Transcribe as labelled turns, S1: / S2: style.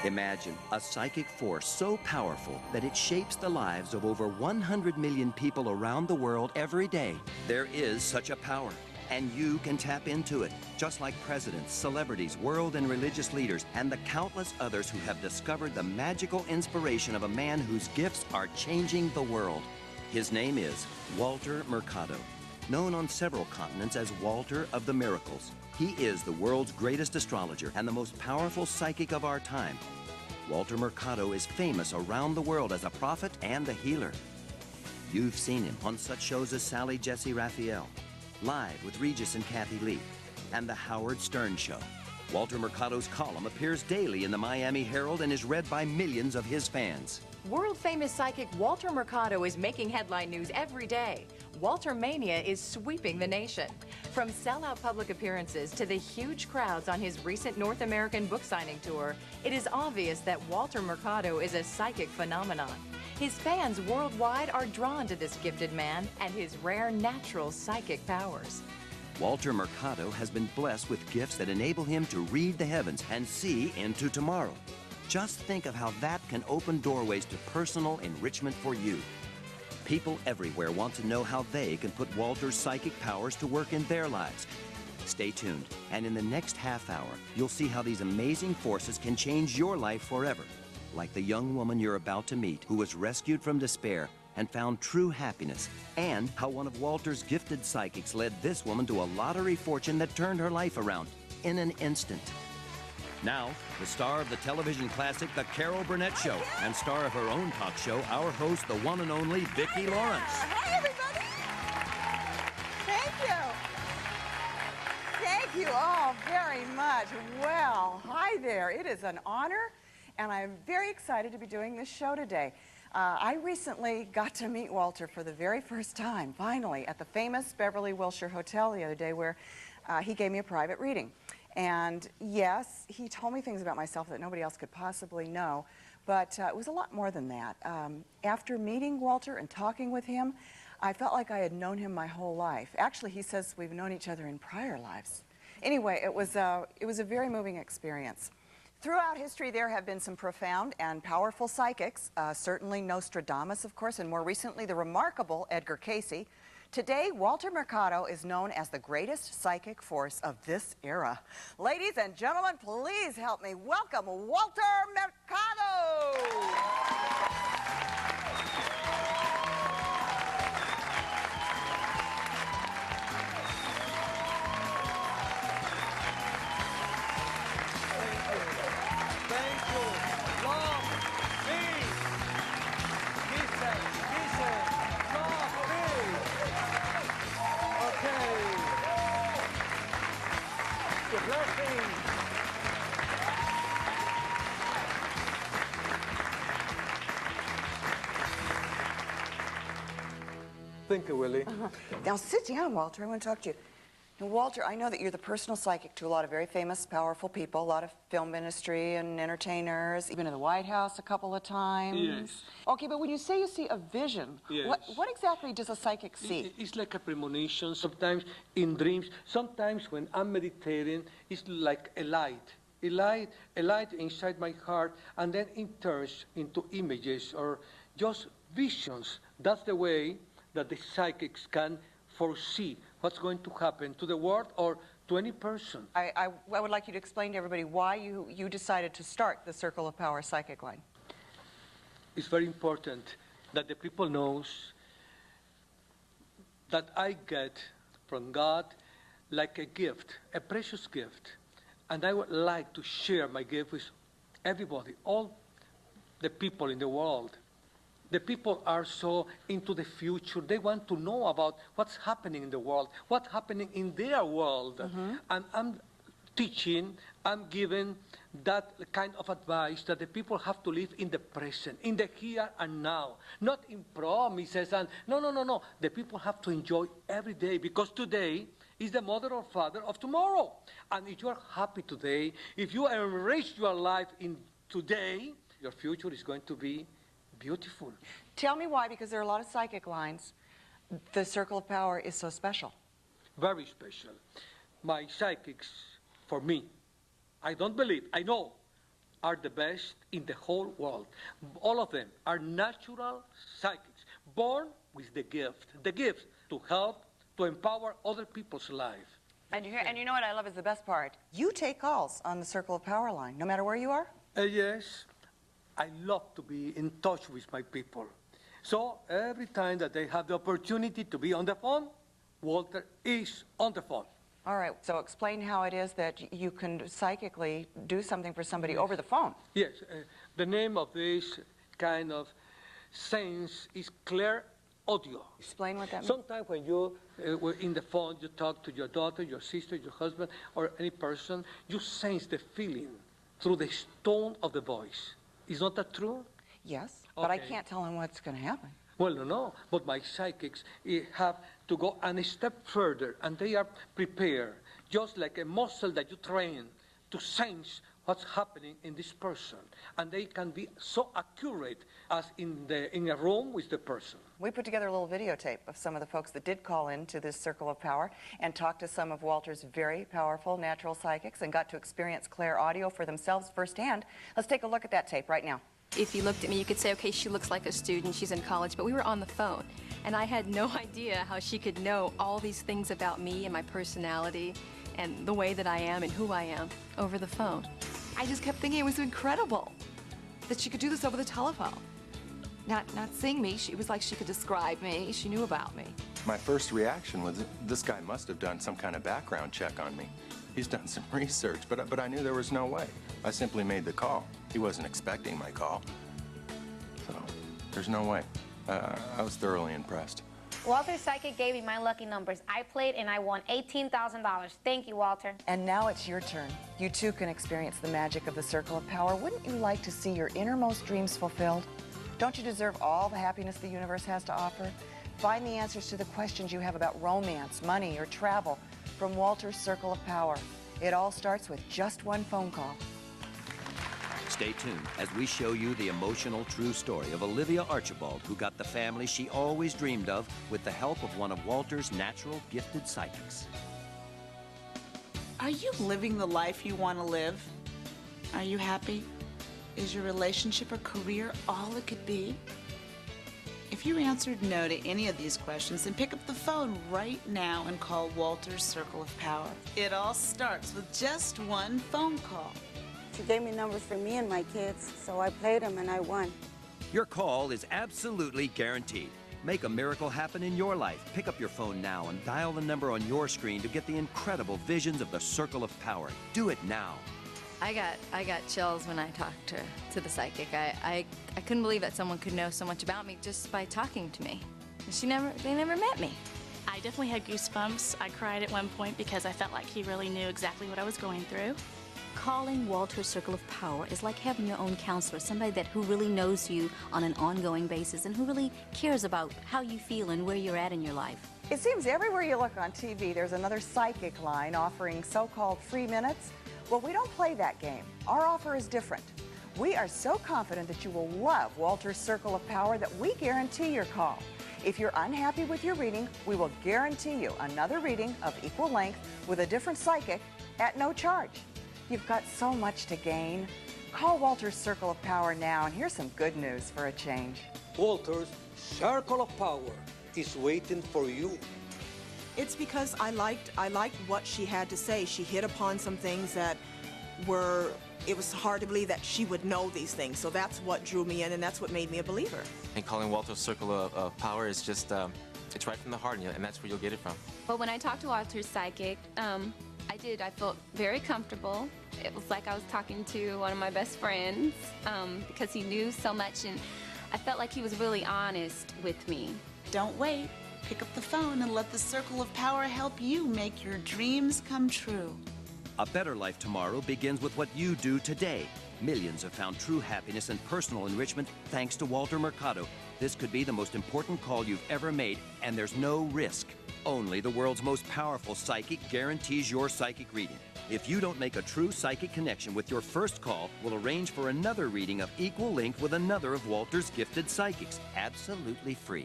S1: Imagine a psychic force so powerful that it shapes the lives of over 100 million people around the world every day. There is such a power, and you can tap into it, just like presidents, celebrities, world and religious leaders, and the countless others who have discovered the magical inspiration of a man whose gifts are changing the world. His name is Walter Mercado, known on several continents as Walter of the Miracles. He is the world's greatest astrologer and the most powerful psychic of our time. Walter Mercado is famous around the world as a prophet and a healer. You've seen him on such shows as Sally Jesse Raphael, Live with Regis and Kathy Lee, and The Howard Stern Show. Walter Mercado's column appears daily in the Miami Herald and is read by millions of his fans.
S2: World-famous psychic Walter Mercado is making headline news every day. Walter Mania is sweeping the nation. From sellout public appearances to the huge crowds on his recent North American book signing tour, it is obvious that Walter Mercado is a psychic phenomenon. His fans worldwide are drawn to this gifted man and his rare natural psychic powers.
S1: Walter Mercado has been blessed with gifts that enable him to read the heavens and see into tomorrow. Just think of how that can open doorways to personal enrichment for you. People everywhere want to know how they can put Walter's psychic powers to work in their lives. Stay tuned, and in the next half hour, you'll see how these amazing forces can change your life forever. Like the young woman you're about to meet, who was rescued from despair and found true happiness, and how one of Walter's gifted psychics led this woman to a lottery fortune that turned her life around in an instant. Now, the star of the television classic, The Carol Burnett Show, and star of her own talk show, our host, the one and only Vicki Lawrence.
S3: Hi, everybody. Thank you. Thank you all very much. Well, hi there. It is an honor, and I'm very excited to be doing this show today. I recently got to meet Walter for the very first time, finally, at the famous Beverly Wilshire Hotel the other day, where he gave me a private reading. And yes, he told me things about myself that nobody else could possibly know, but it was a lot more than that. After meeting Walter and talking with him, I felt like I had known him my whole life. Actually, he says we've known each other in prior lives. Anyway, it was a very moving experience. Throughout history, there have been some profound and powerful psychics, certainly Nostradamus, of course, and more recently, the remarkable Edgar Cayce. Today, Walter Mercado is known as the greatest psychic force of this era. Ladies and gentlemen, please help me welcome Walter Mercado!
S4: Thank you, Willie.
S3: Now sit down, Walter. I want to talk to you. Now, Walter, I know that you're the personal psychic to a lot of very famous, powerful people, a lot of film ministry and entertainers. You've been in the White House a couple of times.
S4: Yes.
S3: Okay, but when you say you see a vision,
S4: Yes.
S3: what exactly does a psychic see?
S4: It's like a premonition, sometimes in dreams. Sometimes when I'm meditating, it's like a light inside my heart, and then it turns into images or just visions. That's the way that the psychics can foresee what's going to happen to the world or to any person.
S3: I would like you to explain to everybody why you decided to start the Circle of Power psychic line.
S4: It's very important that the people knows that I get from God like a gift, a precious gift. And I would like to share my gift with everybody, all the people in the world. The people are so into the future. They want to know about what's happening in the world, what's happening in their world.
S3: Mm-hmm.
S4: And I'm teaching, I'm giving that kind of advice that the people have to live in the present, in the here and now, not in promises. And no. The people have to enjoy every day, because today is the mother or father of tomorrow. And if you are happy today, if you enrich your life in today, your future is going to be beautiful.
S3: Tell me why, because there are a lot of psychic lines. The Circle of Power is so special.
S4: Very special. My psychics, for me, I don't believe, I know are the best in the whole world. All of them are natural psychics, born with the gift to help, to empower other people's life.
S3: And you know what I love is the best part? You take calls on the Circle of Power line, no matter where you are?
S4: Yes, I love to be in touch with my people. So every time that they have the opportunity to be on the phone, Walter is on the phone.
S3: All right, so explain how it is that you can psychically do something for somebody over the phone.
S4: Yes, the name of this kind of sense is clear audio.
S3: Explain what that means.
S4: Sometimes when you were in the phone, you talk to your daughter, your sister, your husband, or any person, you sense the feeling through the tone of the voice. Is not that true?
S3: Yes, but I
S4: Okay.
S3: can't tell him what's going to happen.
S4: Well, no, but my psychics have to go a step further, and they are prepared, just like a muscle that you train to sense what's happening in this person, and they can be so accurate as in a room with the person.
S3: We put together a little videotape of some of the folks that did call in to this Circle of Power and talked to some of Walter's very powerful natural psychics and got to experience Claire audio for themselves firsthand. Let's take a look at that tape right now.
S5: If you looked at me, you could say, okay, she looks like a student, she's in college, but we were on the phone. And I had no idea how she could know all these things about me and my personality and the way that I am and who I am over the phone.
S6: I just kept thinking it was incredible that she could do this over the telephone. Not seeing me, it was like she could describe me, she knew about me.
S7: My first reaction was, this guy must have done some kind of background check on me. He's done some research, but I knew there was no way. I simply made the call. He wasn't expecting my call. So, there's no way. I was thoroughly impressed.
S8: Walter Psychic gave me my lucky numbers. I played and I won $18,000. Thank you, Walter.
S3: And now it's your turn. You too can experience the magic of the Circle of Power. Wouldn't you like to see your innermost dreams fulfilled? Don't you deserve all the happiness the universe has to offer? Find the answers to the questions you have about romance, money, or travel from Walter's Circle of Power. It all starts with just one phone call.
S1: Stay tuned as we show you the emotional true story of Olivia Archibald, who got the family she always dreamed of with the help of one of Walter's natural gifted psychics.
S9: Are you living the life you want to live? Are you happy? Is your relationship or career all it could be? If you answered no to any of these questions, then pick up the phone right now and call Walter's Circle of Power. It all starts with just one phone call.
S10: She gave me numbers for me and my kids, so I played them and I won.
S1: Your call is absolutely guaranteed. Make a miracle happen in your life. Pick up your phone now and dial the number on your screen to get the incredible visions of the Circle of Power. Do it now.
S5: I got chills when I talked to the psychic. I couldn't believe that someone could know so much about me just by talking to me. They never met me.
S11: I definitely had goosebumps. I cried at one point because I felt like he really knew exactly what I was going through.
S12: Calling Walter's Circle of Power is like having your own counselor, somebody who really knows you on an ongoing basis and who really cares about how you feel and where you're at in your life.
S3: It seems everywhere you look on TV, there's another psychic line offering so-called free minutes. Well, we don't play that game. Our offer is different. We are so confident that you will love Walter's Circle of Power that we guarantee your call. If you're unhappy with your reading, we will guarantee you another reading of equal length with a different psychic at no charge. You've got so much to gain. Call Walter's Circle of Power now, and here's some good news for a change.
S4: Walter's Circle of Power is waiting for you.
S6: It's because I liked what she had to say. She hit upon some things that it was hard to believe that she would know these things. So that's what drew me in, and that's what made me a believer.
S13: And calling Walter's Circle of Power is just, it's right from the heart, and that's where you'll get it from.
S5: Well, when I talked to Walter's psychic, I felt very comfortable. It was like I was talking to one of my best friends because he knew so much, and I felt like he was really honest with me.
S9: Don't wait. Pick up the phone and let the Circle of Power help you make your dreams come true.
S1: A better life tomorrow begins with what you do today. Millions have found true happiness and personal enrichment thanks to Walter Mercado. This could be the most important call you've ever made, and there's no risk. Only the world's most powerful psychic guarantees your psychic reading. If you don't make a true psychic connection with your first call, we'll arrange for another reading of equal length with another of Walter's gifted psychics, absolutely free.